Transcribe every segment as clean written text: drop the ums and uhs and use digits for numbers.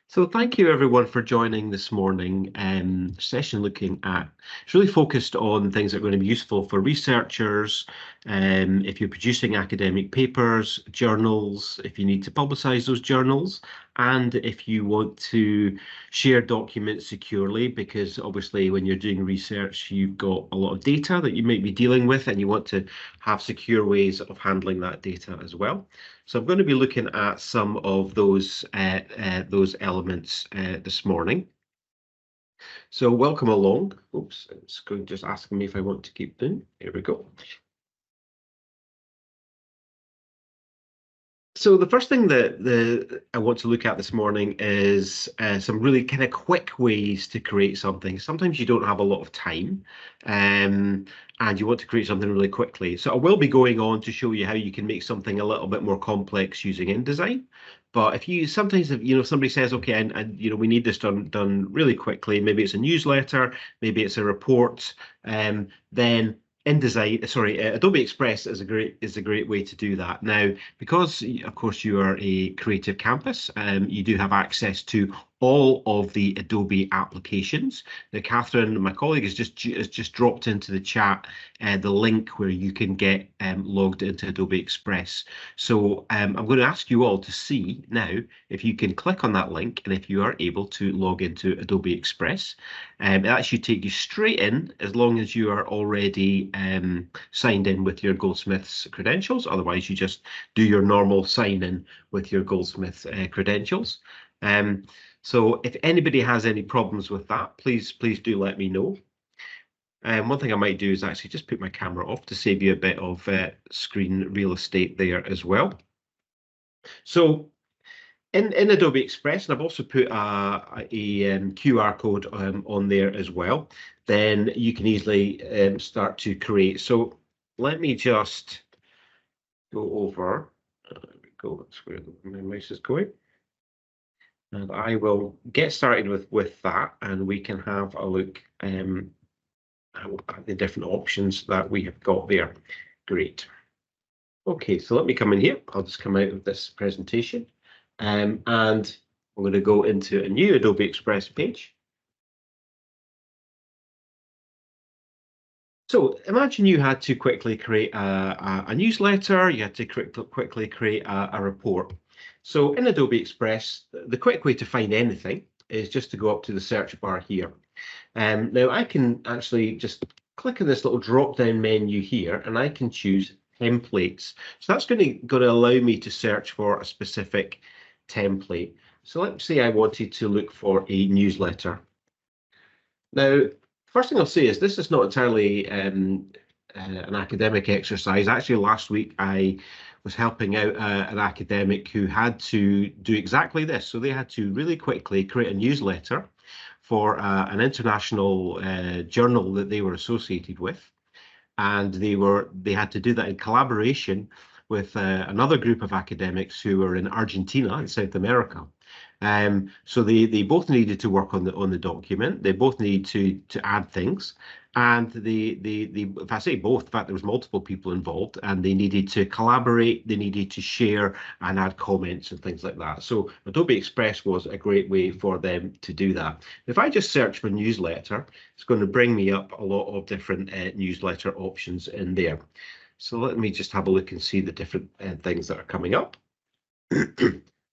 So thank you everyone for joining this morning session looking at, it's really focused on things that are going to be useful for researchers, if you're producing academic papers, journals, if you need to publicize those journals, and if you want to share documents securely, because obviously when you're doing research, you've got a lot of data that you might be dealing with and you want to have secure ways of handling that data as well. So I'm going to be looking at some of those elements this morning. So welcome along. Oops, it's going just asking me if I want to keep doing. Here we go. So the first thing that I want to look at this morning is some really kind of quick ways to create something. Sometimes you don't have a lot of time and you want to create something really quickly. So I will be going on to show you how you can make something a little bit more complex using InDesign. But if you sometimes, if somebody says, okay, and we need this done really quickly, maybe it's a newsletter, maybe it's a report, then InDesign, sorry, Adobe Express is a great way to do that. Now, because of course you are a creative campus, you do have access to all of the Adobe applications. Now, Catherine, my colleague, has just dropped into the chat the link where you can get logged into Adobe Express. So I'm going to ask you all to see now if you can click on that link and if you are able to log into Adobe Express. That should take you straight in as long as you are already signed in with your Goldsmiths credentials. Otherwise, you just do your normal sign in with your Goldsmith credentials. So if anybody has any problems with that, please do let me know. One thing I might do is actually just put my camera off to save you a bit of screen real estate there as well. So in Adobe Express, and I've also put a QR code on there as well, then you can easily start to create. So let me just go over, there we go, that's where my mouse is going. And I will get started with that, and we can have a look at the different options that we have got there. Great. Okay, so let me come in here. I'll just come out of this presentation, and I'm going to go into a new Adobe Express page. So imagine you had to quickly create a newsletter, you had to quickly create a report. So in Adobe Express, the quick way to find anything is just to go up to the search bar here. Now I can actually just click on this little drop-down menu here, and I can choose templates. So that's going to allow me to search for a specific template. So let's say I wanted to look for a newsletter. Now, first thing I'll say is this is not entirely an academic exercise. Actually, last week I was helping out an academic who had to do exactly this. So they had to really quickly create a newsletter for an international journal that they were associated with, and they had to do that in collaboration with another group of academics who were in Argentina in South America. So they both needed to work on the document. They both need to add things, and if I say both, in fact, there was multiple people involved, and they needed to collaborate. They needed to share and add comments and things like that. So Adobe Express was a great way for them to do that. If I just search for newsletter, it's going to bring me up a lot of different newsletter options in there. So let me just have a look and see the different things that are coming up.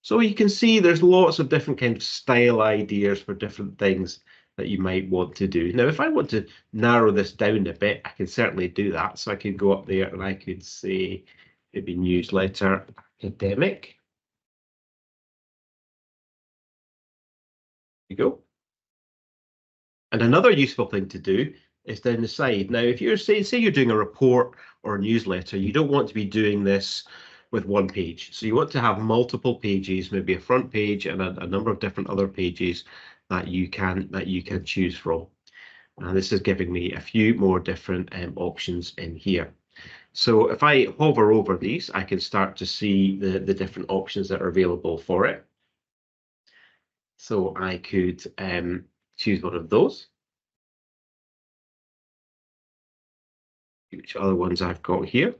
So you can see there's lots of different kind of style ideas for different things that you might want to do. Now, if I want to narrow this down a bit, I can certainly do that. So I could go up there and I could say maybe newsletter academic. There you go. And another useful thing to do is down the side. Now, if you're say you're doing a report or a newsletter, you don't want to be doing this with one page. So you want to have multiple pages, maybe a front page and a number of different other pages that you can choose from. And this is giving me a few more different options in here. So if I hover over these, I can start to see the different options that are available for it. So I could choose one of those. Which other ones I've got here.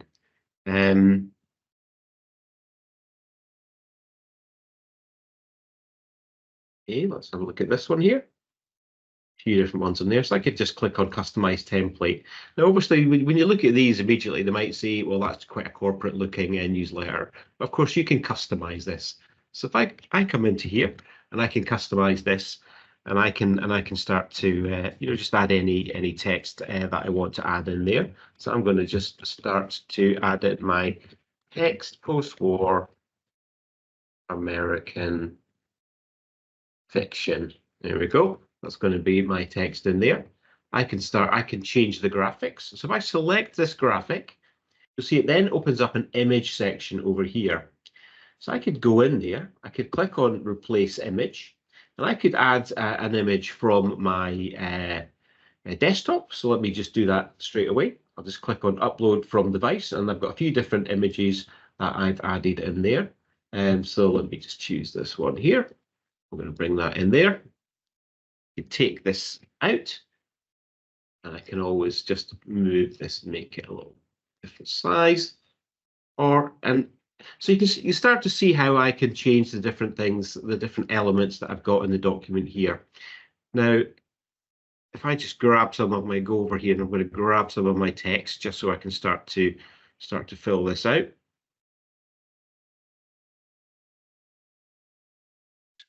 Okay, let's have a look at this one here. A few different ones in there. So I could just click on customize template. Now, obviously, when you look at these immediately, they might say, well, that's quite a corporate looking newsletter. But of course, you can customize this. So if I come into here and I can customize this, and I can start to just add any text that I want to add in there. So I'm going to just start to add in my text post-war American fiction. There we go. That's going to be my text in there. I can change the graphics. So if I select this graphic, you'll see it then opens up an image section over here. So I could go in there, I could click on replace image, and I could add an image from my desktop. So let me just do that straight away. I'll just click on upload from device, and I've got a few different images that I've added in there. So let me just choose this one here. I'm going to bring that in there. You take this out, and I can always just move this, make it a little different size. So you start to see how I can change the different things, the different elements that I've got in the document here. Now, if I just grab some of my, go over here, and I'm going to grab some of my text just so I can start to fill this out.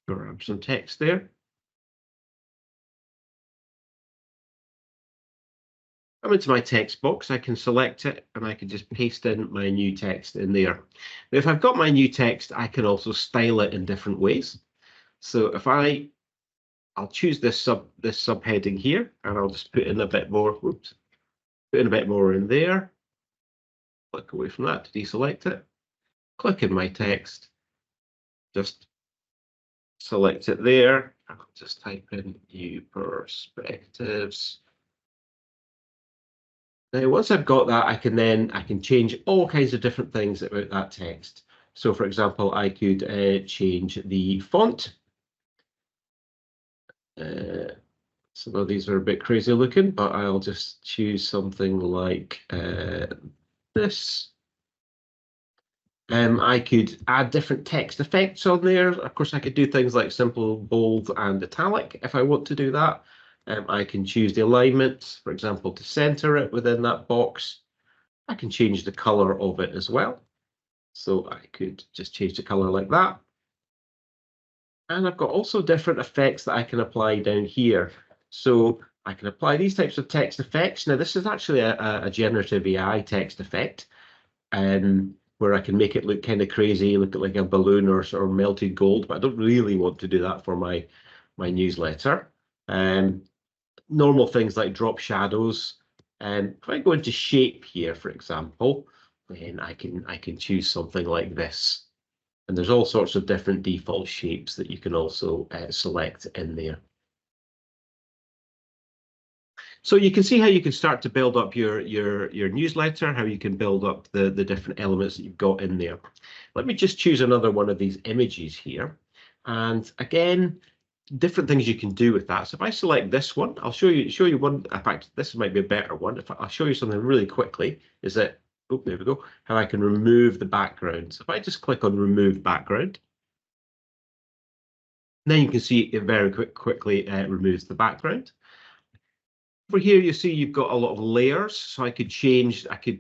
Grab some text there. I'm into my text box, I can select it, and I can just paste in my new text in there. Now, if I've got my new text, I can also style it in different ways. So if I'll choose this subheading here, and I'll just put in a bit more, put in a bit more in there. Click away from that to deselect it. Click in my text, just select it there. I'll just type in new perspectives. Now, once I've got that, I can change all kinds of different things about that text. So, for example, I could change the font. Some of these are a bit crazy looking, but I'll just choose something like this. I could add different text effects on there. Of course, I could do things like simple, bold, and italic if I want to do that. I can choose the alignment, for example, to center it within that box. I can change the color of it as well. So I could just change the color like that. And I've got also different effects that I can apply down here. So I can apply these types of text effects. Now, this is actually a generative AI text effect, where I can make it look kind of crazy, look like a balloon or melted gold, but I don't really want to do that for my newsletter. Normal things like drop shadows. If I go into shape here, for example, then I can choose something like this. And there's all sorts of different default shapes that you can also select in there. So you can see how you can start to build up your newsletter, how you can build up the different elements that you've got in there. Let me just choose another one of these images here. And again, different things you can do with that. So if I select this one, I'll show you one. In fact, this might be a better one. I'll show you something really quickly, is that, oh, there we go, how I can remove the background. So if I just click on remove background, then you can see it very quickly removes the background. Over here, you see you've got a lot of layers, so I could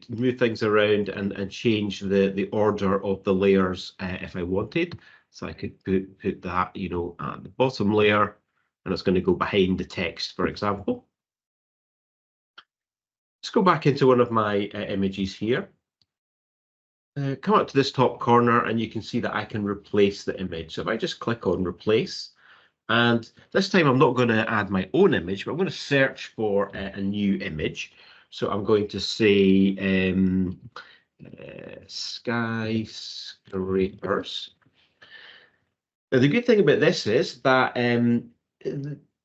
move things around and change the order of the layers if I wanted. So I could put that, at the bottom layer, and it's going to go behind the text, for example. Let's go back into one of my images here. Come up to this top corner, and you can see that I can replace the image. So if I just click on replace, and this time I'm not going to add my own image, but I'm going to search for a new image. So I'm going to say skyscrapers. Now, the good thing about this is that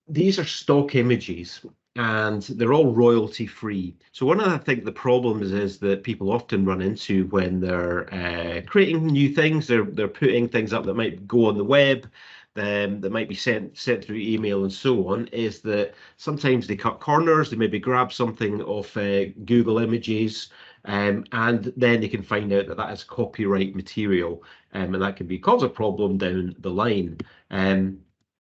these are stock images, and they're all royalty free. So one of the problems is that people often run into when they're creating new things, they're putting things up that might go on the web, that might be sent through email and so on, is that sometimes they cut corners, they maybe grab something off Google Images, and then they can find out that that is copyright material, and that can cause a problem down the line.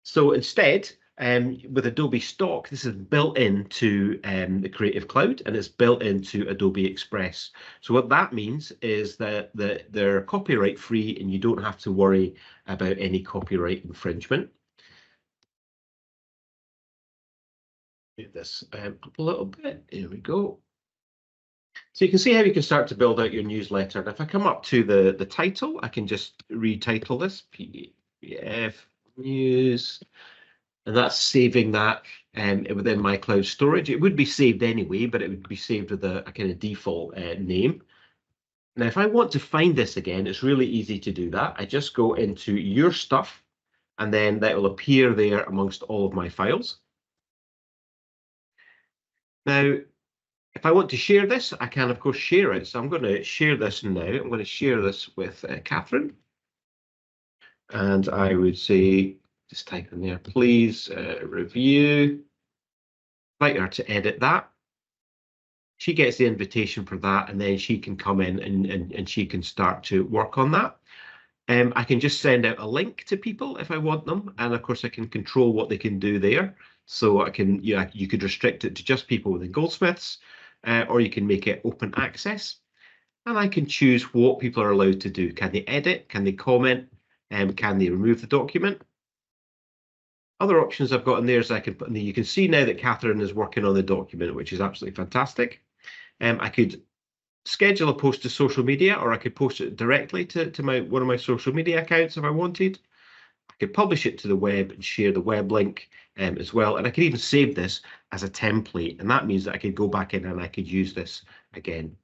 So instead, with Adobe Stock, this is built into the Creative Cloud and it's built into Adobe Express. So what that means is that they're copyright free and you don't have to worry about any copyright infringement. Move this up a little bit. Here we go. So you can see how you can start to build out your newsletter. And if I come up to the title, I can just retitle this PDF News. And that's saving that within my cloud storage. It would be saved anyway, but it would be saved with a kind of default name. Now, if I want to find this again, it's really easy to do that. I just go into your stuff, and then that will appear there amongst all of my files. Now, if I want to share this, I can, of course, share it. So I'm going to share this now. I'm going to share this with Catherine. And I would say, just type in there, please review. Invite her to edit that. She gets the invitation for that, and then she can come in and she can start to work on that. I can just send out a link to people if I want them, and of course I can control what they can do there. So I can, you could restrict it to just people within Goldsmiths, or you can make it open access, and I can choose what people are allowed to do. Can they edit? Can they comment? Can they remove the document? Other options I've got in there is I can put in there. You can see now that Catherine is working on the document, which is absolutely fantastic. I could schedule a post to social media, or I could post it directly to one of my social media accounts if I wanted. I could publish it to the web and share the web link as well. And I could even save this as a template. And that means that I could go back in and I could use this again.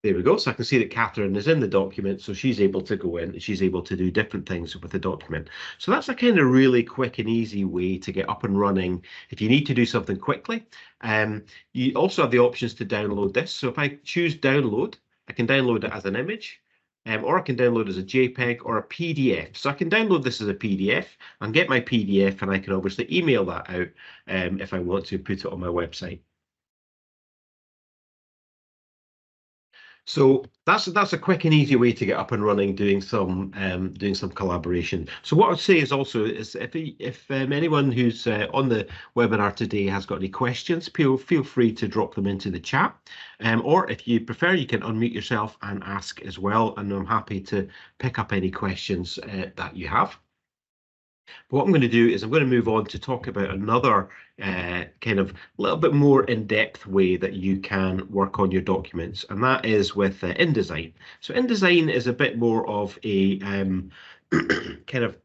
There we go. So I can see that Catherine is in the document, so she's able to go in and she's able to do different things with the document. So that's a kind of really quick and easy way to get up and running if you need to do something quickly. You also have the options to download this. So if I choose download, I can download it as an image, or I can download it as a JPEG or a PDF. So I can download this as a PDF and get my PDF, and I can obviously email that out if I want to put it on my website. So that's a quick and easy way to get up and running, doing some collaboration. So what I'd say is also is if anyone who's on the webinar today has got any questions, feel free to drop them into the chat, or if you prefer, you can unmute yourself and ask as well, and I'm happy to pick up any questions that you have. But what I'm going to do is I'm going to move on to talk about another kind of little bit more in-depth way that you can work on your documents, and that is with InDesign. So InDesign is a bit more of a kind of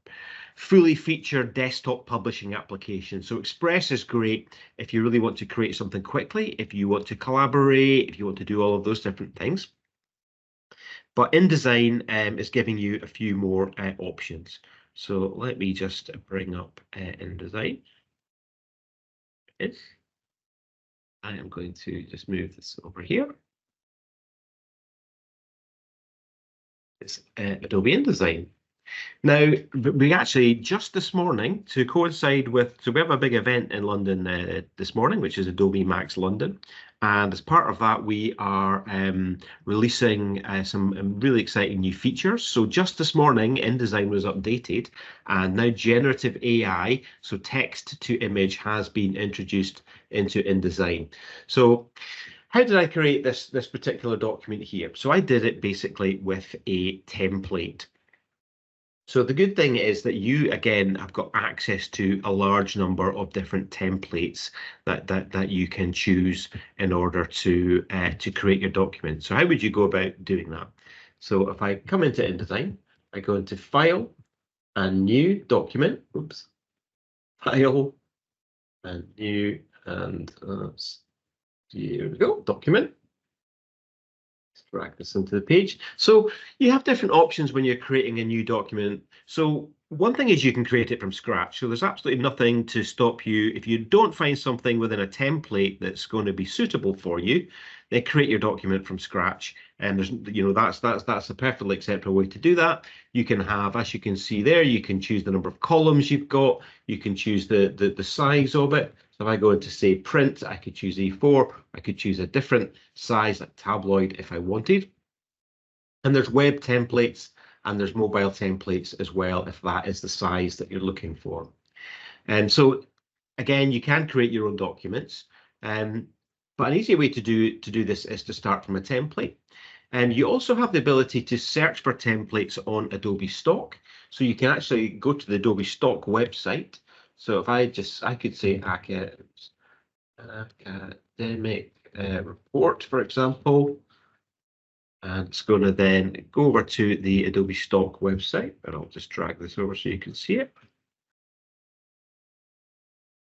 fully featured desktop publishing application. So Express is great if you really want to create something quickly, if you want to collaborate, if you want to do all of those different things. But InDesign is giving you a few more options. So let me just bring up InDesign. I am going to just move this over here. It's Adobe InDesign. Now, we actually, just this morning, to coincide with, so we have a big event in London this morning, which is Adobe Max London. And as part of that, we are releasing some really exciting new features. So just this morning, InDesign was updated, and now generative AI, so text to image, has been introduced into InDesign. So how did I create this particular document here? So I did it basically with a template. So the good thing is that you, again, have got access to a large number of different templates that you can choose in order to create your document. So how would you go about doing that? So if I come into InDesign, I go into File and New Document. Oops. File and New, and here we go, Document. Drag this into the page. So you have different options when you're creating a new document. So one thing is you can create it from scratch. So there's absolutely nothing to stop you. If you don't find something within a template that's going to be suitable for you, then create your document from scratch. And there's, that's a perfectly acceptable way to do that. You can have, as you can see there, you can choose the number of columns you've got. You can choose the size of it. So if I go into, say, print, I could choose A4. I could choose a different size, like tabloid, if I wanted. And there's web templates and there's mobile templates as well if that is the size that you're looking for. And so again, you can create your own documents, but an easy way to do this is to start from a template. And you also have the ability to search for templates on Adobe Stock. So you can actually go to the Adobe Stock website. So if I could say academic report, for example, and it's going to then go over to the Adobe Stock website, and I'll just drag this over so you can see it.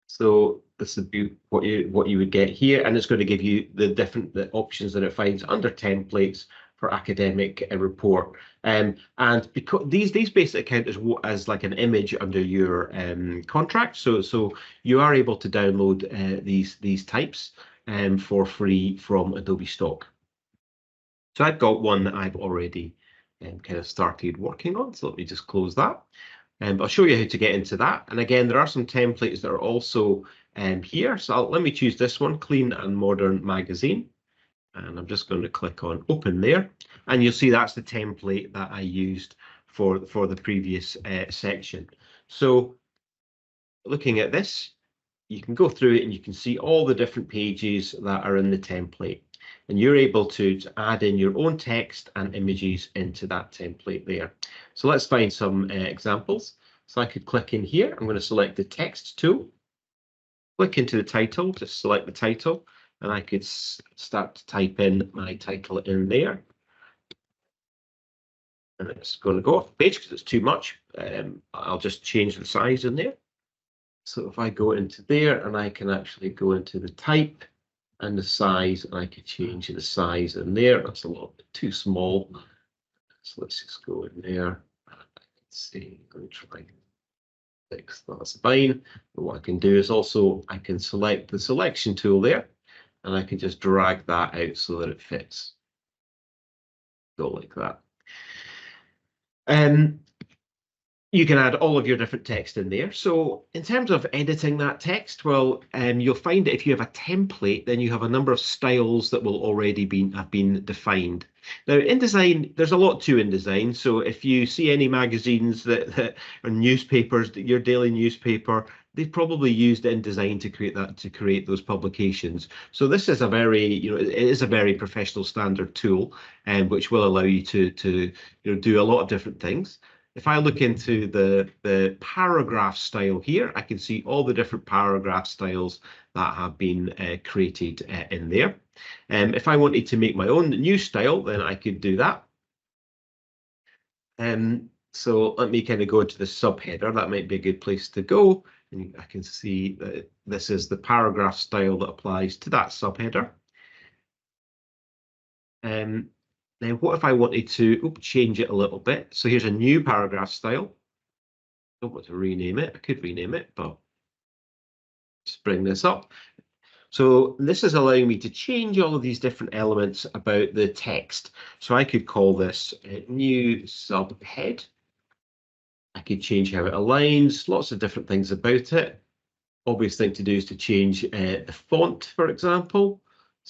So this would be what you would get here, and it's going to give you the options that it finds under templates for academic report. And because these basically count as like an image under your contract, so you are able to download these types for free from Adobe Stock. So I've got one that I've already kind of started working on. So let me just close that. But I'll show you how to get into that. And again, there are some templates that are also here. So let me choose this one, Clean and Modern Magazine. And I'm just going to click on Open there. And you'll see that's the template that I used for the previous section. So looking at this, you can go through it and you can see all the different pages that are in the template. And you're able to add in your own text and images into that template there. So let's find some examples. So I could click in here. I'm going to select the text tool, click into the title, just select the title, and I could start to type in my title in there. And it's going to go off the page because it's too much. I'll just change the size in there. So if I go into there and I can actually go into the type and the size, and I could change the size in there. That's a little bit too small. So let's just go in there. Let's see, I'm going to try 6. That's fine. But what I can do is also I can select the selection tool there, and I can just drag that out so that it fits. Go like that. You can add all of your different text in there. So in terms of editing that text, well, you'll find that if you have a template, then you have a number of styles that will already have been defined. Now, InDesign, there's a lot to InDesign. So if you see any magazines that or newspapers, your daily newspaper, they've probably used InDesign to create those publications. So this is a very, it is a very professional standard tool, which will allow you to do a lot of different things. If I look into the paragraph style here, I can see all the different paragraph styles that have been created in there. If I wanted to make my own new style, then I could do that. So let me kind of go into the subheader. That might be a good place to go. And I can see that this is the paragraph style that applies to that subheader. Now, what if I wanted to change it a little bit? So here's a new paragraph style. I don't want to rename it. I could rename it, but let's bring this up. So this is allowing me to change all of these different elements about the text. So I could call this a new subhead. I could change how it aligns, lots of different things about it. Obvious thing to do is to change the font, for example.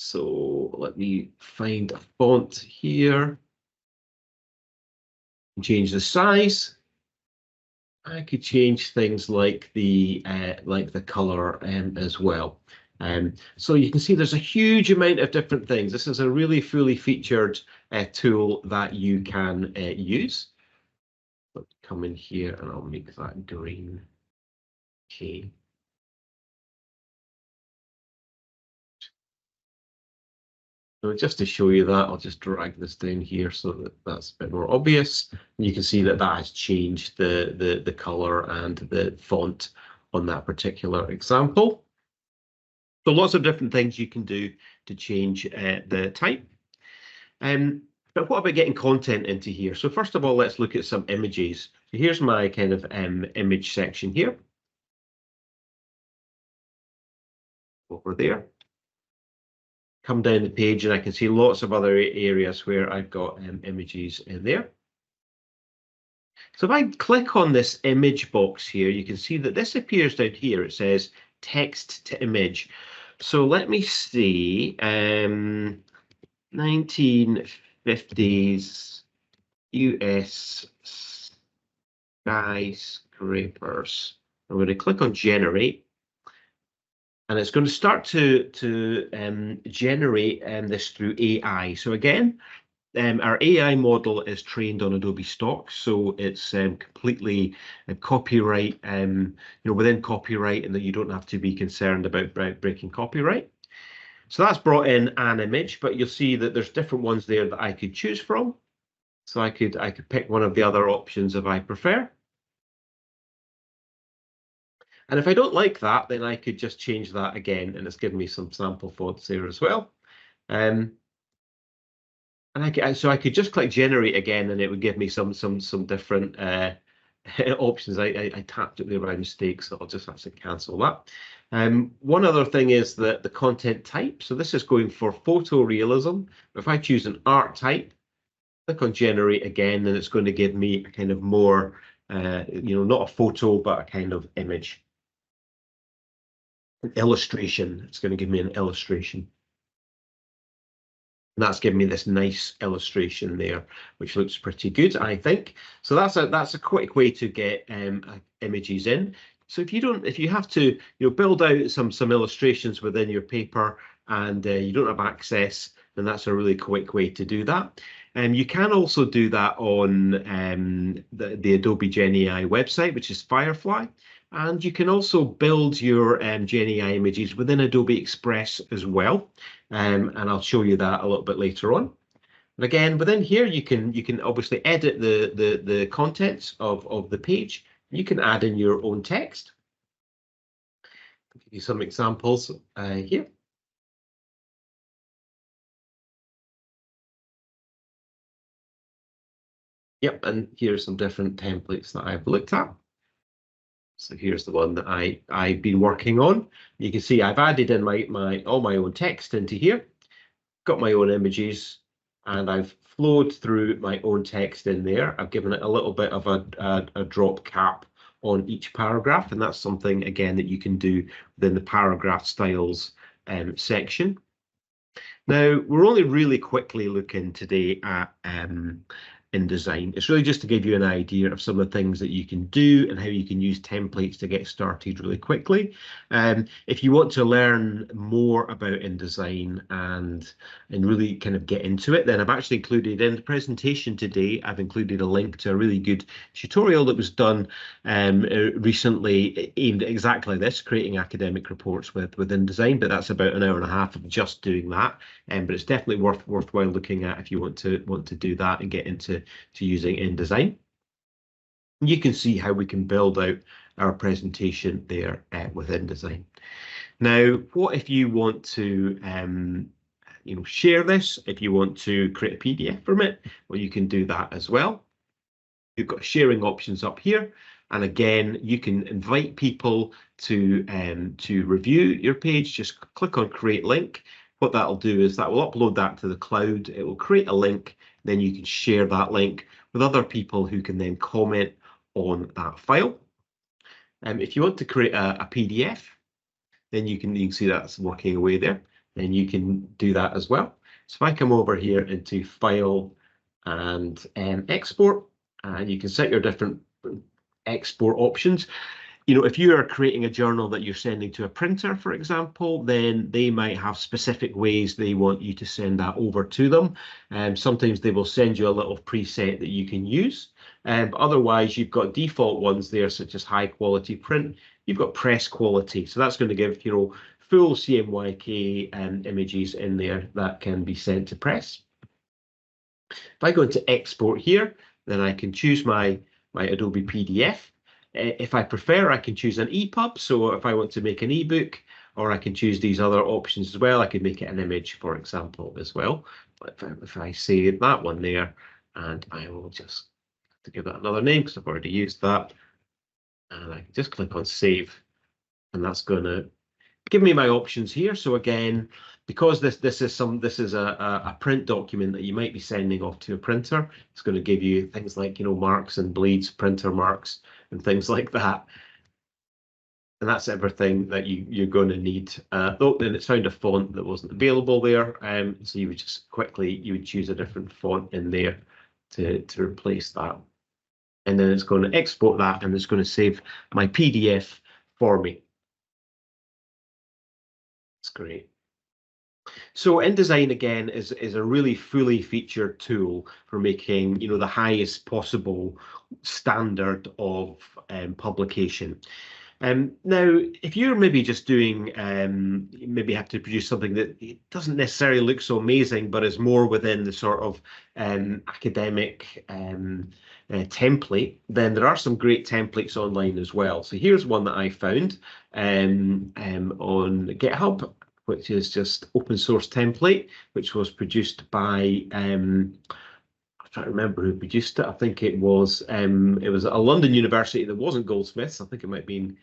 So let me find a font here. Change the size. I could change things like the color as well. So you can see there's a huge amount of different things. This is a really fully featured tool that you can use. Let me come in here and I'll make that green. Okay. So just to show you that, I'll just drag this down here so that that's a bit more obvious. And you can see that that has changed the color and the font on that particular example. So lots of different things you can do to change the type. But what about getting content into here? So first of all, let's look at some images. So here's my kind of image section here. Over there. Come down the page and I can see lots of other areas where I've got images in there. So if I click on this image box here, you can see that this appears down here. It says text to image. So let me see, 1950s US skyscrapers. I'm going to click on generate, and it's going to start to generate this through AI. So again, our AI model is trained on Adobe stock, so it's completely copyright, within copyright, and that you don't have to be concerned about breaking copyright. So that's brought in an image, but you'll see that there's different ones there that I could choose from. So I could pick one of the other options if I prefer. And if I don't like that, then I could just change that again, and it's given me some sample fonts there as well. And so I could just click generate again, and it would give me some different options. I tapped it there by mistake, so I'll just have to cancel that. One other thing is that the content type. So this is going for photorealism. If I choose an art type, click on generate again, then it's going to give me a kind of more, not a photo, but a kind of image. An illustration. It's going to give me an illustration. And that's giving me this nice illustration there, which looks pretty good, I think. So that's a quick way to get images in. So if you have to build out some illustrations within your paper and you don't have access, then that's a really quick way to do that. You can also do that on the Adobe GenAI website, which is Firefly. And you can also build your GenAI images within Adobe Express as well. And I'll show you that a little bit later on. And again, within here, you can obviously edit the contents of the page. You can add in your own text. I'll give you some examples here. Yep, and here's some different templates that I've looked at. So here's the one that I've been working on. You can see I've added in all my own text into here, got my own images, and I've flowed through my own text in there. I've given it a little bit of a drop cap on each paragraph, and that's something again that you can do within the paragraph styles section. Now, we're only really quickly looking today at InDesign. It's really just to give you an idea of some of the things that you can do and how you can use templates to get started really quickly. If you want to learn more about InDesign and really kind of get into it, then I've actually included in the presentation today, I've included a link to a really good tutorial that was done recently aimed at exactly this, creating academic reports with InDesign, but that's about an hour and a half of just doing that. But it's definitely worthwhile looking at if you want to do that and get into using InDesign. You can see how we can build out our presentation there with InDesign. Now, what if you want to share this? If you want to create a PDF from it, well, you can do that as well. You've got sharing options up here. And again, you can invite people to review your page. Just click on create link. What that'll do is that will upload that to the cloud. It will create a link. Then you can share that link with other people who can then comment on that file. If you want to create a PDF, then you can see that's working away there. Then you can do that as well. So if I come over here into File and Export, and you can set your different export options. If you are creating a journal that you're sending to a printer, for example, then they might have specific ways they want you to send that over to them. Sometimes they will send you a little preset that you can use. But otherwise, you've got default ones there, such as high quality print. You've got press quality. So that's going to give, full CMYK images in there that can be sent to press. If I go into export here, then I can choose my Adobe PDF. If I prefer, I can choose an EPUB. So if I want to make an ebook, or I can choose these other options as well. I could make it an image, for example, as well. If I save that one there, and I will just have to give that another name because I've already used that. And I can just click on save, and that's going to give me my options here. So again, because this is a print document that you might be sending off to a printer, it's going to give you things like marks and bleeds, printer marks, and things like that. And that's everything that you're going to need. Oh, then it's found a font that wasn't available there. So you would just quickly choose a different font in there, to replace that. And then it's going to export that, and it's going to save my PDF for me. That's great. So InDesign again is a really fully featured tool for making, the highest possible standard of publication. Now, if you're maybe just doing, maybe have to produce something that it doesn't necessarily look so amazing, but is more within the sort of academic template, then there are some great templates online as well. So here's one that I found on GitHub, which is just open source template, which was produced by I'm trying to remember who produced it. I think it was a London university that wasn't Goldsmiths. I think it might have been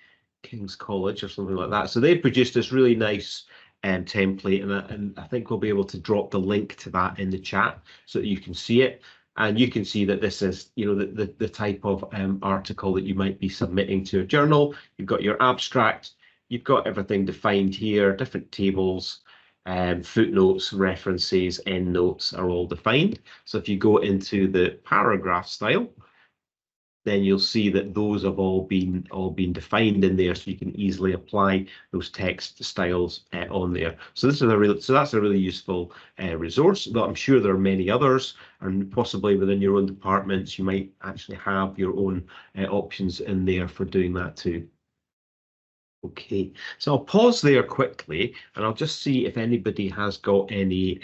King's College or something like that. So they produced this really nice template, and I think we'll be able to drop the link to that in the chat so that you can see it. And you can see that this is, the type of article that you might be submitting to a journal. You've got your abstract, you've got everything defined here, different tables, footnotes, references, endnotes are all defined. So if you go into the paragraph style, then you'll see that those have all been defined in there, so you can easily apply those text styles on there. So that's a really useful resource. But I'm sure there are many others, and possibly within your own departments, you might actually have your own options in there for doing that too. Okay, so I'll pause there quickly, and I'll just see if anybody has got any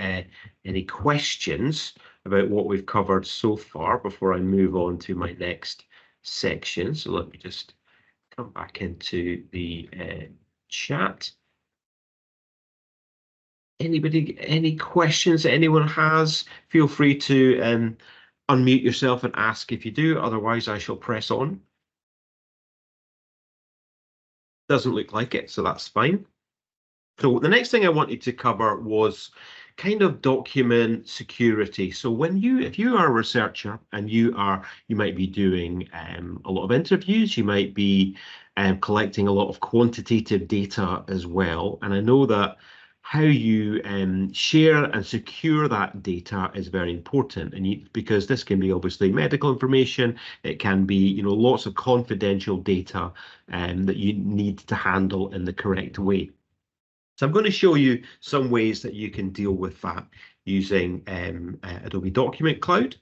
questions about what we've covered so far before I move on to my next section. So let me just come back into the chat. Anybody, any questions that anyone has? Feel free to unmute yourself and ask if you do. Otherwise, I shall press on. Doesn't look like it, so that's fine. So the next thing I wanted to cover was kind of document security. So if you are a researcher and you might be doing a lot of interviews, you might be collecting a lot of quantitative data as well. And I know that how you share and secure that data is very important, and because this can be obviously medical information, it can be lots of confidential data that you need to handle in the correct way. So I'm going to show you some ways that you can deal with that using Adobe Document Cloud,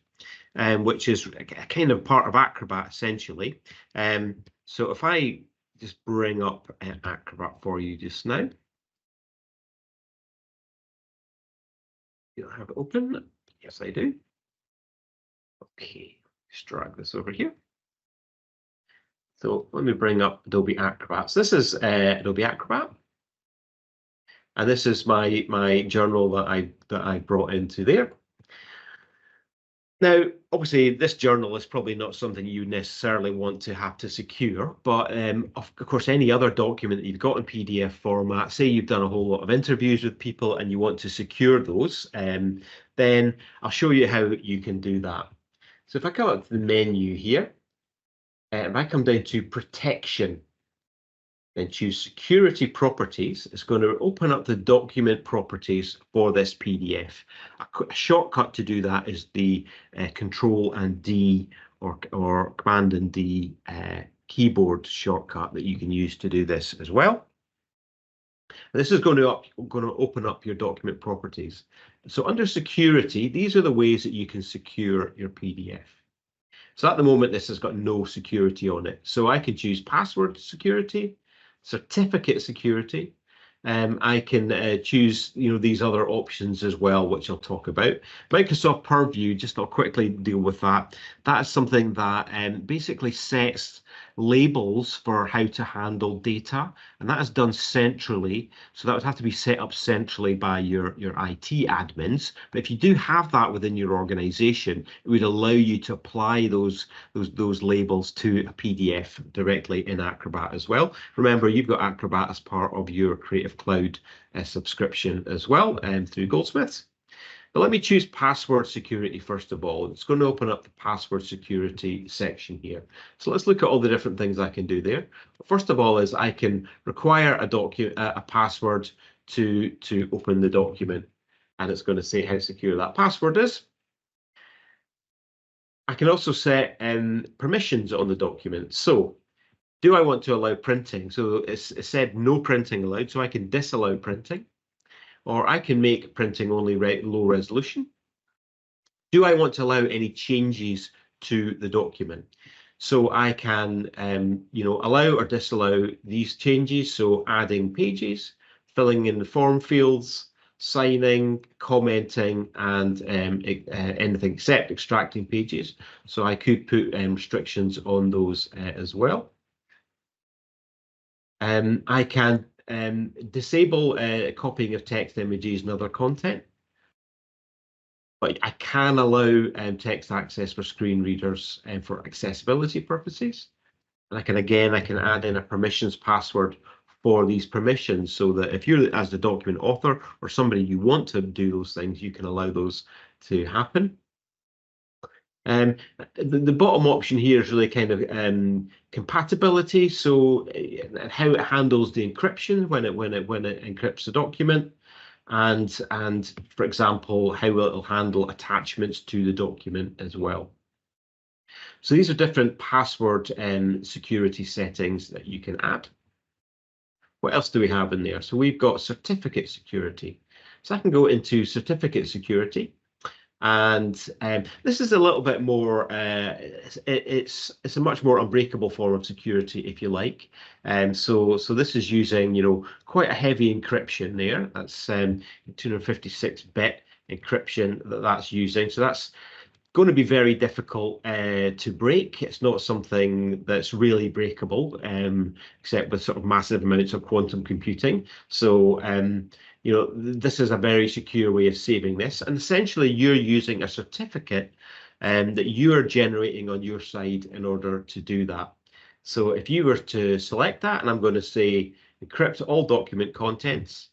which is a kind of part of Acrobat essentially. So if I just bring up Acrobat for you just now. You have it open? Yes, I do. Okay, just drag this over here. So let me bring up Adobe Acrobat. So this is Adobe Acrobat. And this is my journal that I brought into there. Now, obviously, this journal is probably not something you necessarily want to have to secure, but of course, any other document that you've got in PDF format, say you've done a whole lot of interviews with people and you want to secure those, then I'll show you how you can do that. So if I come up to the menu here, if I come down to protection, and choose security properties, it's going to open up the document properties for this PDF. A shortcut to do that is the Control and D or Command and D keyboard shortcut that you can use to do this as well. This is going to open up your document properties. So under security, these are the ways that you can secure your PDF. So at the moment, this has got no security on it. So I can choose password security, certificate security. I can choose, these other options as well, which I'll talk about. Microsoft Purview, just I'll quickly deal with that. That is something that basically sets labels for how to handle data, and that is done centrally. So that would have to be set up centrally by your IT admins. But if you do have that within your organization, it would allow you to apply those labels to a PDF directly in Acrobat as well. Remember, you've got Acrobat as part of your Creative Cloud subscription as well, through Goldsmiths. But let me choose password security first of all. It's going to open up the password security section here. So let's look at all the different things I can do there. First of all is I can require a password to open the document, and it's going to say how secure that password is. I can also set permissions on the document. So do I want to allow printing? So it said no printing allowed, so I can disallow printing, or I can make printing only low resolution. Do I want to allow any changes to the document? So I can, allow or disallow these changes. So adding pages, filling in the form fields, signing, commenting, and anything except extracting pages. So I could put restrictions on those as well. I can disable copying of text, images, and other content. But I can allow text access for screen readers and for accessibility purposes. And I can add in a permissions password for these permissions so that if you're as the document author or somebody you want to do those things, you can allow those to happen. The bottom option here is really kind of compatibility. So how it handles the encryption when it encrypts the document. And for example, how it'll handle attachments to the document as well. So these are different password and security settings that you can add. What else do we have in there? So we've got certificate security. So I can go into certificate security. And this is a little bit more, it's a much more unbreakable form of security, if you like. So this is using, quite a heavy encryption there. That's 256-bit encryption that's using. So that's going to be very difficult to break. It's not something that's really breakable, except with sort of massive amounts of quantum computing. So this is a very secure way of saving this. And essentially, you're using a certificate that you are generating on your side in order to do that. So if you were to select that, and I'm going to say encrypt all document contents,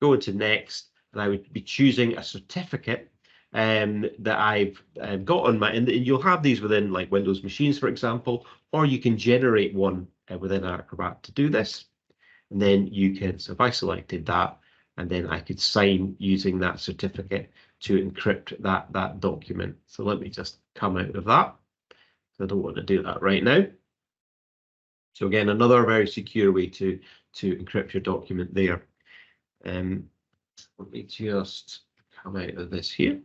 go into next, and I would be choosing a certificate that I've got on my, and you'll have these within like Windows machines, for example, or you can generate one within Acrobat to do this. And then you can, so if I selected that, and then I could sign using that certificate to encrypt that document. So let me just come out of that. I don't want to do that right now. So again, another very secure way to encrypt your document there. Let me just come out of this here.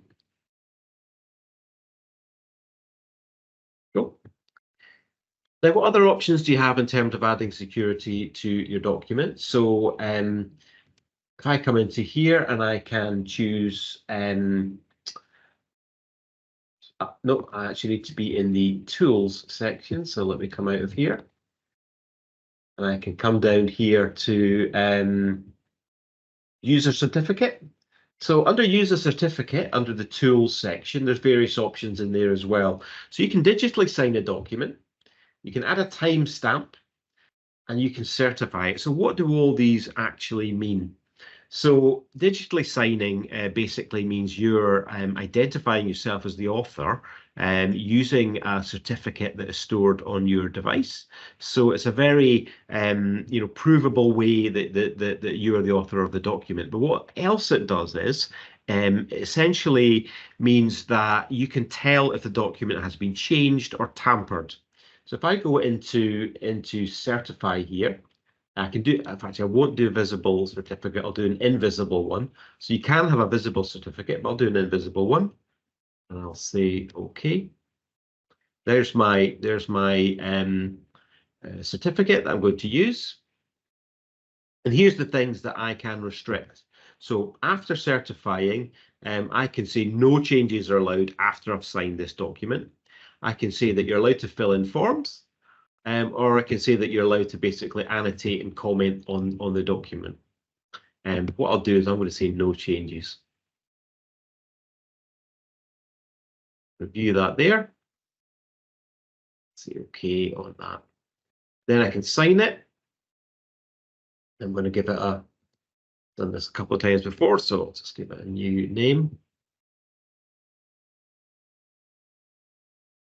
Cool. Now, what other options do you have in terms of adding security to your document? So if I come into here and I can choose, no, I actually need to be in the tools section. So let me come out of here. And I can come down here to user certificate. So under user certificate, under the tools section, there's various options in there as well. So you can digitally sign a document, you can add a timestamp, and you can certify it. So what do all these actually mean? So digitally signing basically means you're identifying yourself as the author using a certificate that is stored on your device. So it's a very provable way that you are the author of the document. But what else it does is essentially means that you can tell if the document has been changed or tampered. So if I go into certify here, I can do, in fact, I won't do a visible certificate, I'll do an invisible one. So you can have a visible certificate, but I'll do an invisible one. And I'll say, okay. There's my certificate that I'm going to use. And here's the things that I can restrict. So after certifying, I can say no changes are allowed after I've signed this document. I can say that you're allowed to fill in forms. Or I can say that you're allowed to basically annotate and comment on the document. And what I'll do is I'm going to say no changes. Review that there. Say OK on that. Then I can sign it. I'm going to give it a, done this a couple of times before, so I'll just give it a new name.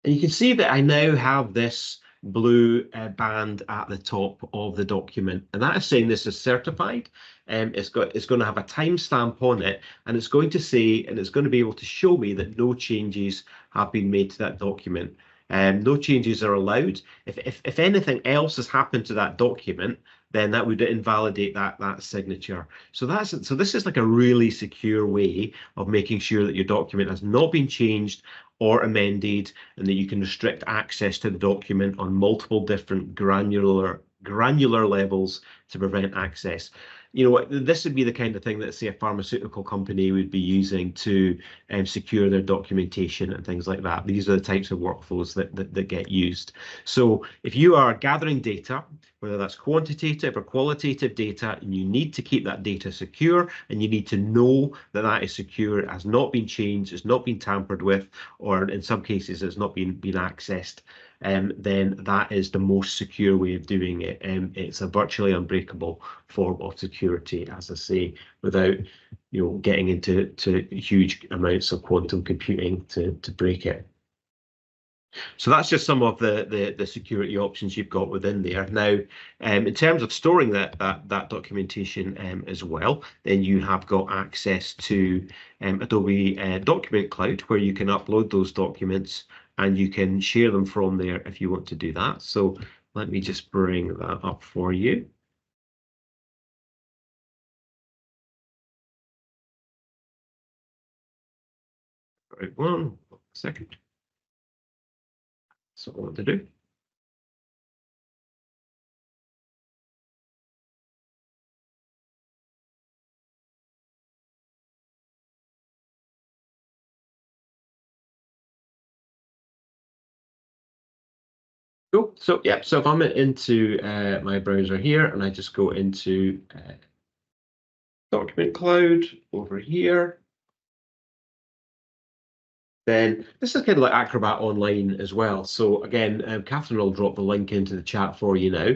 And you can see that I now have this blue band at the top of the document, and that is saying this is certified. It's going to have a timestamp on it, and it's going to say, and it's going to be able to show me that no changes have been made to that document. No changes are allowed. If anything else has happened to that document, then that would invalidate that signature. So this is like a really secure way of making sure that your document has not been changed or amended, and that you can restrict access to the document on multiple different granular levels to prevent access. You know, this would be the kind of thing that, say, a pharmaceutical company would be using to secure their documentation and things like that. These are the types of workflows that get used. So if you are gathering data, whether that's quantitative or qualitative data, and you need to keep that data secure, and you need to know that that is secure, it has not been changed, it's not been tampered with, or in some cases it's not been accessed, then that is the most secure way of doing it. It's a virtually unbreakable form of security, as I say, without getting into huge amounts of quantum computing to break it. So that's just some of the security options you've got within there. Now, in terms of storing that documentation as well, then you have got access to Adobe Document Cloud, where you can upload those documents and you can share them from there if you want to do that. So let me just bring that up for you. Right, 1 second. That's what I want to do. Cool. So yeah, so if I'm into my browser here and I just go into Document Cloud over here, then this is kind of like Acrobat Online as well. So again, Catherine will drop the link into the chat for you now.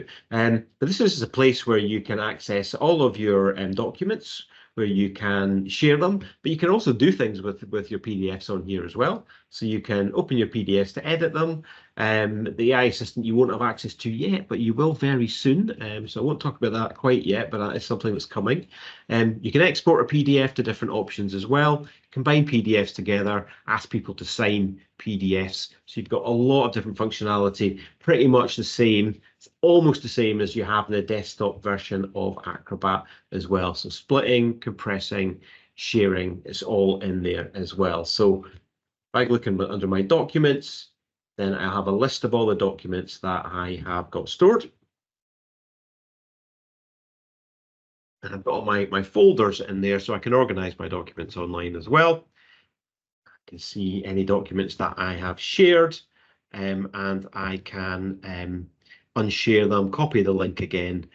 But this is a place where you can access all of your documents, where you can share them, but you can also do things with your PDFs on here as well. So you can open your PDFs to edit them. The AI assistant you won't have access to yet, but you will very soon. So I won't talk about that quite yet, but that is something that's coming. You can export a PDF to different options as well, combine PDFs together, ask people to sign PDFs. So you've got a lot of different functionality, pretty much the same. It's almost the same as you have in the desktop version of Acrobat as well. So splitting, compressing, sharing, it's all in there as well. So if I look under my documents, then I have a list of all the documents that I have got stored. And I've got all my folders in there, so I can organize my documents online as well. I can see any documents that I have shared, and I can unshare them, copy the link again.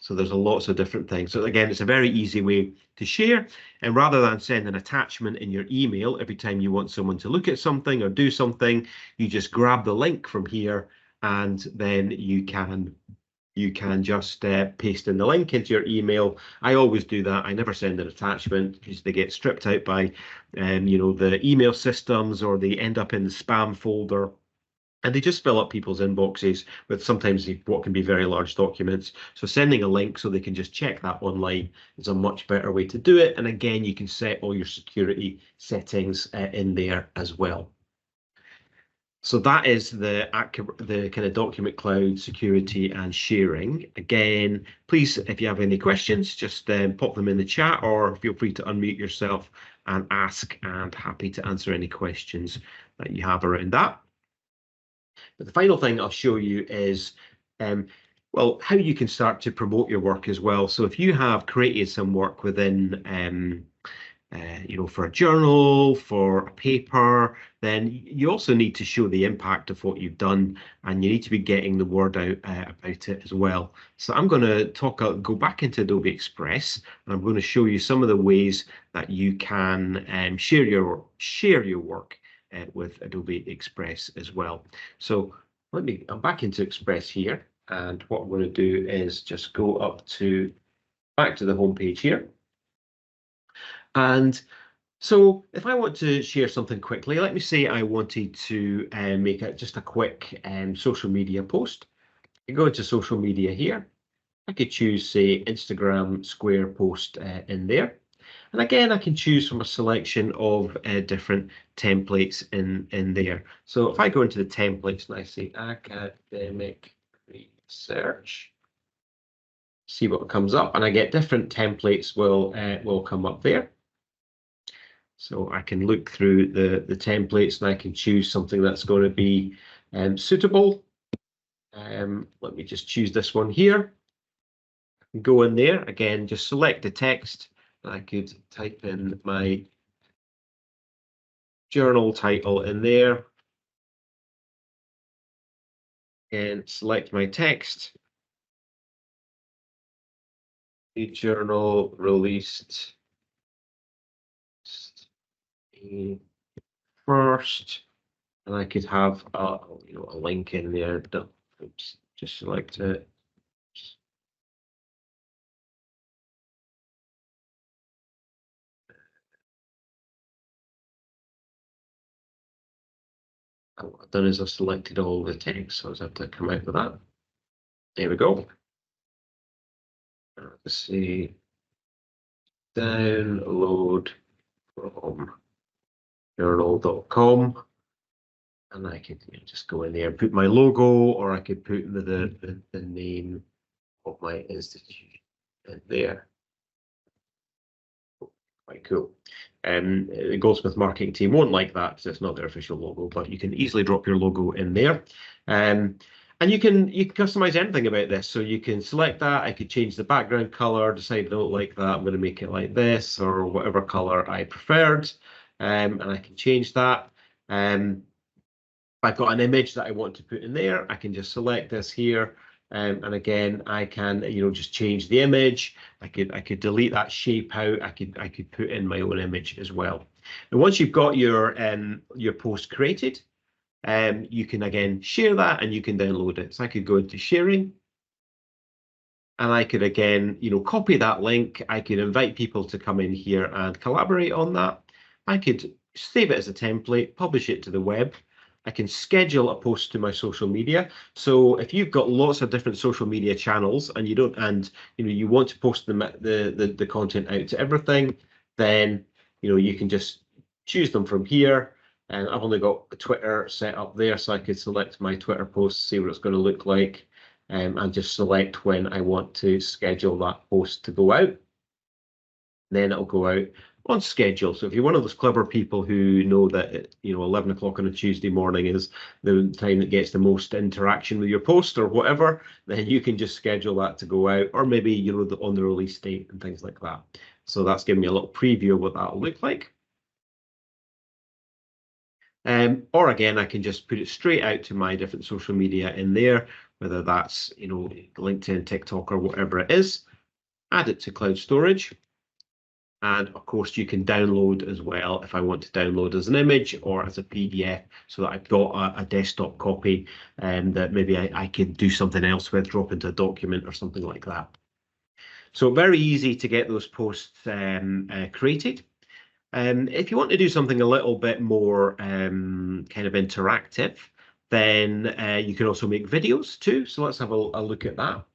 So there's lots of different things. So again, it's a very easy way to share. And rather than send an attachment in your email every time you want someone to look at something or do something, you just grab the link from here, and then you can just paste in the link into your email. I always do that. I never send an attachment because they get stripped out by the email systems, or they end up in the spam folder. And they just fill up people's inboxes with sometimes what can be very large documents. So sending a link so they can just check that online is a much better way to do it. And again, you can set all your security settings in there as well. So that is the kind of document cloud security and sharing. Again, please, if you have any questions, just pop them in the chat, or feel free to unmute yourself and ask, and happy to answer any questions that you have around that. But the final thing I'll show you is, well, how you can start to promote your work as well. So if you have created some work within, for a journal, for a paper, then you also need to show the impact of what you've done, and you need to be getting the word out about it as well. So I'm going to go back into Adobe Express, and I'm going to show you some of the ways that you can share your work with Adobe Express as well. So I'm back into Express here, and what I'm going to do is just go back to the home page here. And So if I want to share something quickly, let me say I wanted to make just a quick social media post. I go into social media here. I could choose, say, Instagram Square post in there. And again, I can choose from a selection of different templates in there. So if I go into the templates and I say academic research, see what comes up, and I get different templates will come up there. So I can look through the templates and I can choose something that's going to be suitable. Let me just choose this one here. Go in there again, just select the text. I could type in my journal title in there and select my text. The journal released first, and I could have a link in there. Oops, just select it. What I've done is I've selected all the text, so I just have to come out with that. There we go. Let's see. Download from journal.com. And I could just go in there and put my logo, or I could put the name of my institution in there. Quite cool. The Goldsmith marketing team won't like that because it's not their official logo, but you can easily drop your logo in there. And you can customize anything about this. So you can select that. I could change the background color, decide I don't like that, I'm going to make it like this, or whatever color I preferred. And I can change that. I've got an image that I want to put in there. I can just select this here. And again, I can, just change the image. I could delete that shape out. I could put in my own image as well. And once you've got your post created, you can again share that and you can download it. So I could go into sharing, and I could again, copy that link. I could invite people to come in here and collaborate on that. I could save it as a template, publish it to the web. I can schedule a post to my social media. So if you've got lots of different social media channels and you want to post the content out to everything, then you can just choose them from here. And I've only got Twitter set up there, so I could select my Twitter post, see what it's going to look like, and just select when I want to schedule that post to go out. Then it'll go out on schedule. So if you're one of those clever people who know that 11 o'clock on a Tuesday morning is the time that gets the most interaction with your post or whatever, then you can just schedule that to go out, or maybe on the release date and things like that. So that's giving me a little preview of what that'll look like. Or again, I can just put it straight out to my different social media in there, whether that's LinkedIn, TikTok, or whatever it is. Add it to cloud storage. And of course, you can download as well if I want to download as an image or as a PDF, so that I've got a desktop copy and that maybe I could do something else with, drop into a document or something like that. So very easy to get those posts created. If you want to do something a little bit more kind of interactive, then you can also make videos too. So let's have a look at that.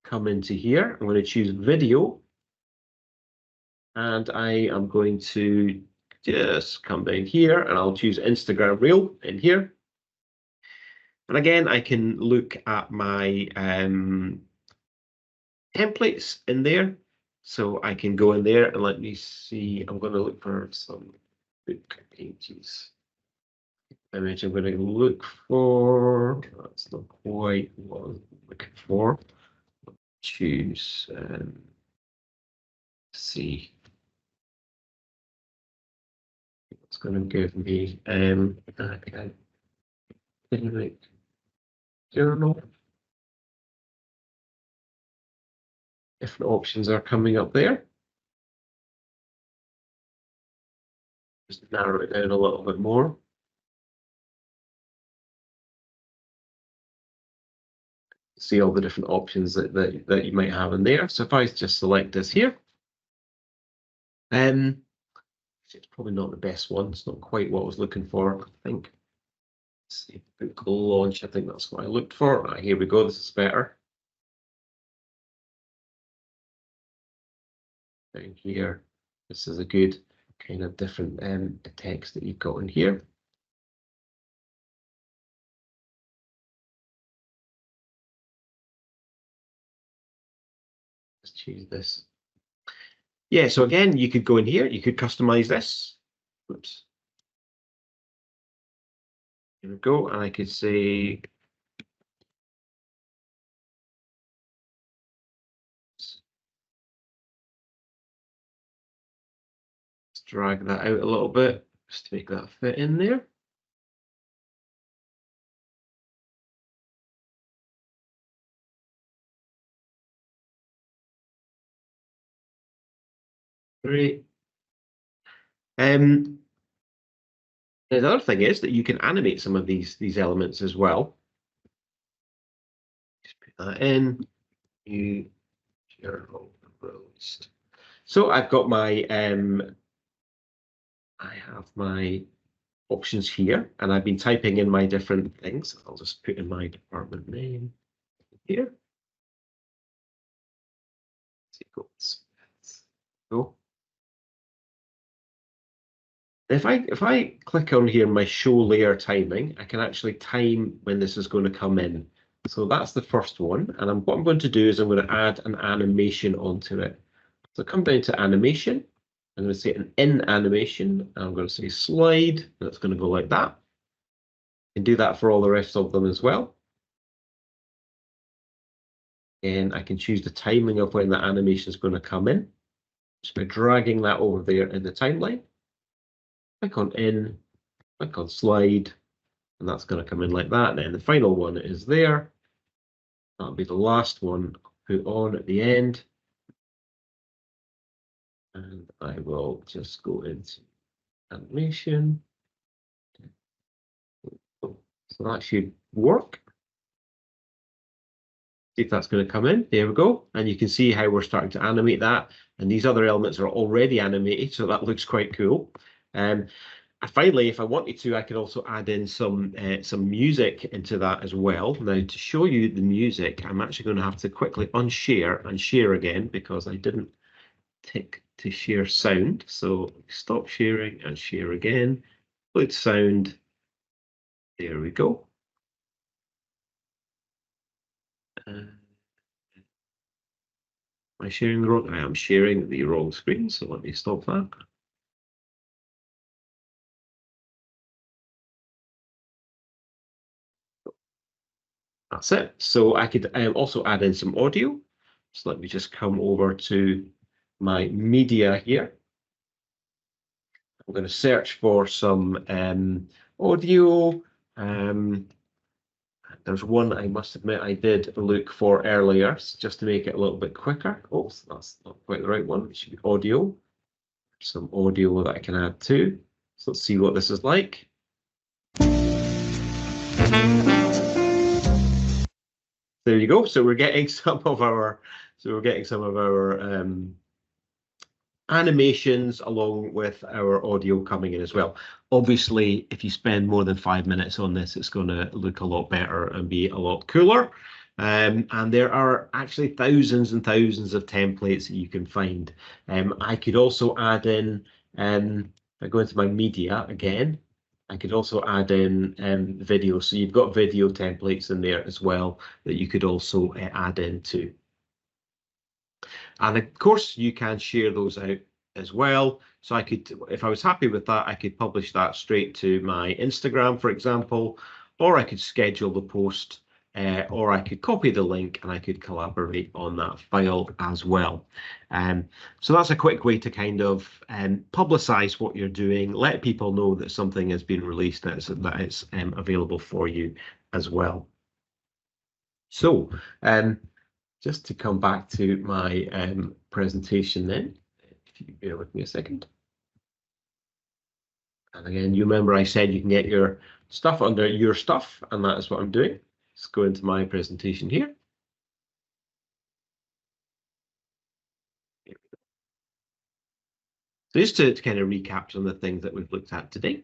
Come into here. I'm going to choose video. And I am going to just come down here and I'll choose Instagram Reel in here. And again, I can look at my templates in there. So I can go in there and let me see. I'm going to look for some book pages. Image I'm going to look for. That's not quite what I'm looking for. Choose. See. It's going to give me academic journal. Different options are coming up there. Just narrow it down a little bit more. See all the different options that you might have in there. So if I just select this here, It's probably not the best one. It's not quite what I was looking for, I think. Let's see, book launch. I think that's what I looked for. Right, here we go. This is better. Down here, this is a good kind of different text that you've got in here. Let's choose this. Yeah, so again, you could go in here, you could customize this. Oops. Here we go, and I could say let's drag that out a little bit just to make that fit in there. Great. Another thing is that you can animate some of these elements as well. Just put that in. New journal released. So I've got my I have my options here, and I've been typing in my different things. I'll just put in my department name here. Go. If I click on here my show layer timing, I can actually time when this is going to come in. So that's the first one, and what I'm going to do is I'm going to add an animation onto it. So come down to animation. I'm going to say an in animation. I'm going to say slide, and it's going to go like that. And do that for all the rest of them as well. And I can choose the timing of when the animation is going to come in. Just by dragging that over there in the timeline. Click on in, click on slide, and that's going to come in like that. And then the final one is there. That'll be the last one put on at the end. And I will just go into animation. So that should work. See if that's going to come in. There we go. And you can see how we're starting to animate that. And these other elements are already animated, so that looks quite cool. And finally, if I wanted to, I could also add in some music into that as well. Now, to show you the music, I'm actually going to have to quickly unshare and share again because I didn't tick to share sound. So stop sharing and share again. Include sound. There we go. Am I sharing the wrong? I am sharing the wrong screen. So let me stop that. That's it. So I could also add in some audio. So let me just come over to my media here. I'm going to search for some audio. There's one I must admit I did look for earlier, just to make it a little bit quicker. Oh, that's not quite the right one. It should be audio. Some audio that I can add to. So let's see what this is like. There you go. So we're getting some of our animations along with our audio coming in as well. Obviously, if you spend more than 5 minutes on this, it's going to look a lot better and be a lot cooler. And there are actually thousands and thousands of templates that you can find. I could also add in, if I go into my media again, I could also add in video. So you've got video templates in there as well that you could also add into. And of course, you can share those out as well. So I could, if I was happy with that, I could publish that straight to my Instagram, for example, or I could schedule the post, or I could copy the link and I could collaborate on that file as well. So that's a quick way to kind of publicize what you're doing, let people know that something has been released, that it's available for you as well. So just to come back to my presentation then, if you bear with me a second. And again, you remember I said you can get your stuff under your stuff, and that is what I'm doing. Let's go into my presentation here. So just to kind of recap some of the things that we've looked at today.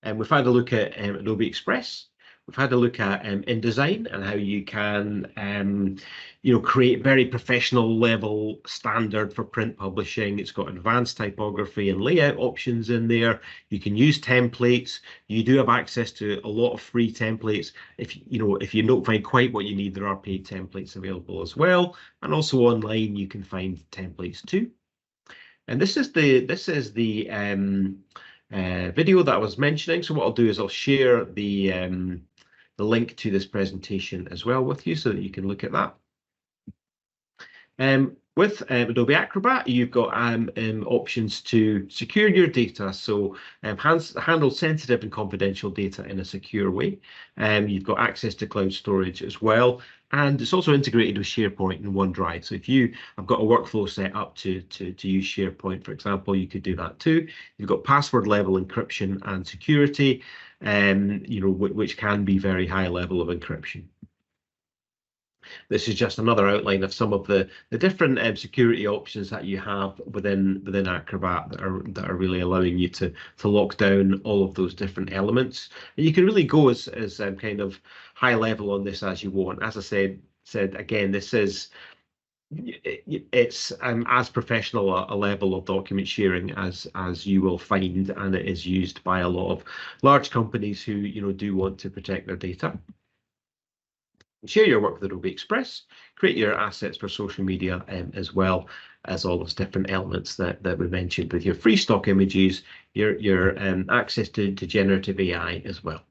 And we've had a look at Adobe Express. We've had a look at InDesign and how you can, create very professional level standard for print publishing. It's got advanced typography and layout options in there. You can use templates. You do have access to a lot of free templates. If you don't find quite what you need, there are paid templates available as well. And also online, you can find templates too. And this is the video that I was mentioning. So what I'll do is I'll share the link to this presentation as well with you so that you can look at that. With Adobe Acrobat, you've got options to secure your data, so handle sensitive and confidential data in a secure way. You've got access to cloud storage as well, and it's also integrated with SharePoint and OneDrive. So if you have got a workflow set up to use SharePoint, for example, you could do that too. You've got password level encryption and security, which can be very high level of encryption. This is just another outline of some of the different security options that you have within Acrobat that are really allowing you to lock down all of those different elements. And you can really go as kind of high level on this as you want. As I said again, this is it's as professional a level of document sharing as you will find, and it is used by a lot of large companies who do want to protect their data. Share your work with Adobe Express, create your assets for social media, as well as all those different elements that we mentioned with your free stock images, your access to generative AI as well.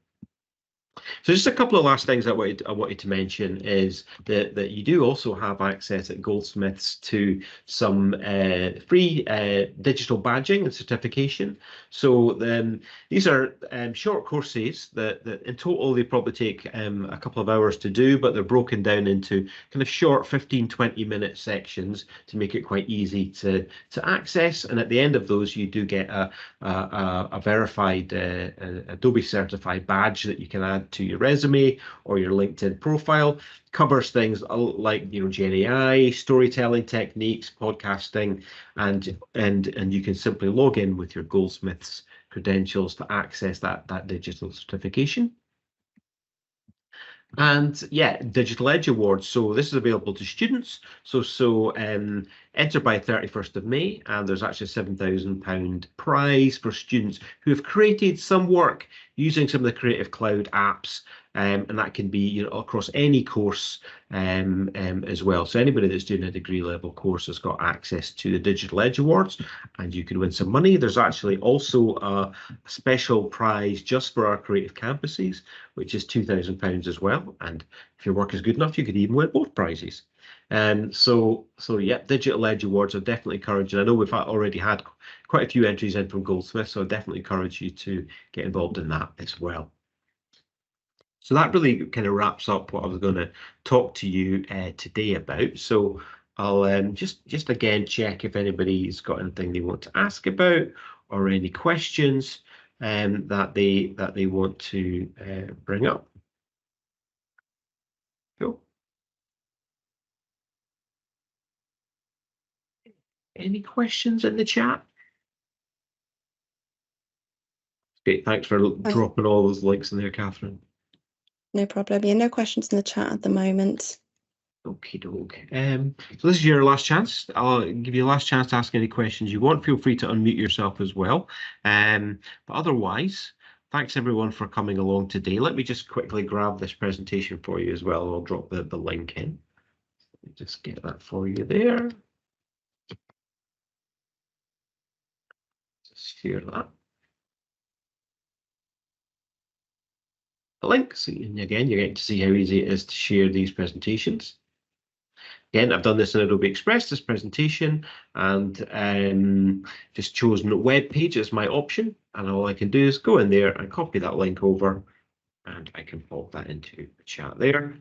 So just a couple of last things I wanted to mention is that you do also have access at Goldsmiths to some free digital badging and certification. So these are short courses that in total they probably take a couple of hours to do, but they're broken down into kind of short 15-20 minute sections to make it quite easy to access. And at the end of those, you do get a verified Adobe certified badge that you can add to your resume or your LinkedIn profile. Covers things like Gen AI, storytelling techniques, podcasting, and you can simply log in with your Goldsmiths credentials to access that digital certification. And yeah, Digital Edge Awards. So this is available to students. So enter by 31st of May, and there's actually a £7,000 prize for students who have created some work using some of the Creative Cloud apps, and that can be across any course as well. So anybody that's doing a degree level course has got access to the Digital Edge Awards, and you can win some money. There's actually also a special prize just for our creative campuses, which is £2,000 as well. And if your work is good enough, you could even win both prizes. So yeah, Digital Edge Awards are definitely encouraging. I know we've already had quite a few entries in from Goldsmith, so I definitely encourage you to get involved in that as well. So that really kind of wraps up what I was going to talk to you today about. So I'll just again check if anybody's got anything they want to ask about or any questions that they want to bring up. Cool. Any questions in the chat? Great, thanks for dropping all those links in there, Catherine. No problem. Yeah, no questions in the chat at the moment. Okie doke. So this is your last chance. I'll give you a last chance to ask any questions you want. Feel free to unmute yourself as well. But otherwise, thanks everyone for coming along today. Let me just quickly grab this presentation for you as well. I'll drop the link in. Let me just get that for you there. Just share that. The link. So, and again, you're getting to see how easy it is to share these presentations. Again, I've done this in Adobe Express, this presentation, and just chosen a web page as my option. And all I can do is go in there and copy that link over, and I can pop that into the chat there.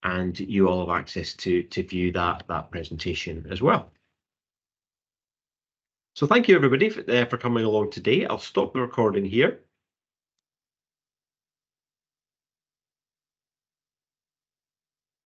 And you all have access to view that presentation as well. So thank you everybody for coming along today. I'll stop the recording here.